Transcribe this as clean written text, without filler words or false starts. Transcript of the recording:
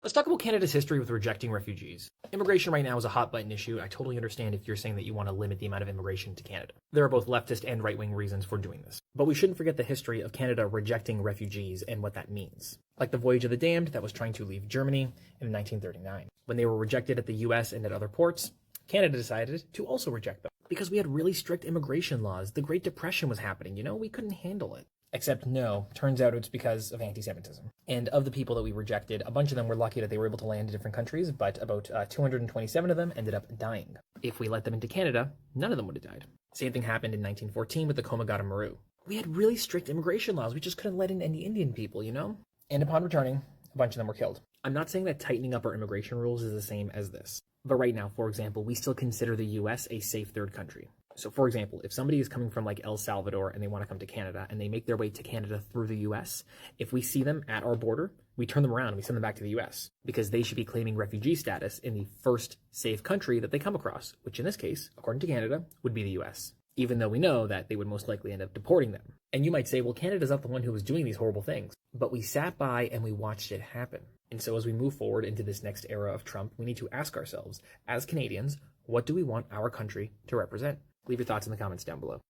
Let's talk about Canada's history with rejecting refugees. Immigration right now is a hot button issue. I totally understand if you're saying that you want to limit the amount of immigration to Canada. There are both leftist and right-wing reasons for doing this. But we shouldn't forget the history of Canada rejecting refugees and what that means. Like the Voyage of the Damned that was trying to leave Germany in 1939. When they were rejected at the US and at other ports, Canada decided to also reject them. Because we had really strict immigration laws. The Great Depression was happening, we couldn't handle it. Except no, turns out it's because of anti-Semitism. And of the people that we rejected, a bunch of them were lucky that they were able to land in different countries, but about 227 of them ended up dying. If we let them into Canada, none of them would have died. Same thing happened in 1914 with the Komagata Maru. We had really strict immigration laws. We just couldn't let in any Indian people, And upon returning, a bunch of them were killed. I'm not saying that tightening up our immigration rules is the same as this. But right now, for example, we still consider the US a safe third country. So for example, if somebody is coming from like El Salvador and they want to come to Canada and they make their way to Canada through the US, if we see them at our border, we turn them around and we send them back to the US because they should be claiming refugee status in the first safe country that they come across, which in this case, according to Canada, would be the US, even though we know that they would most likely end up deporting them. And you might say, well, Canada's not the one who was doing these horrible things, but we sat by and we watched it happen. And so as we move forward into this next era of Trump, we need to ask ourselves, as Canadians, what do we want our country to represent? Leave your thoughts in the comments down below.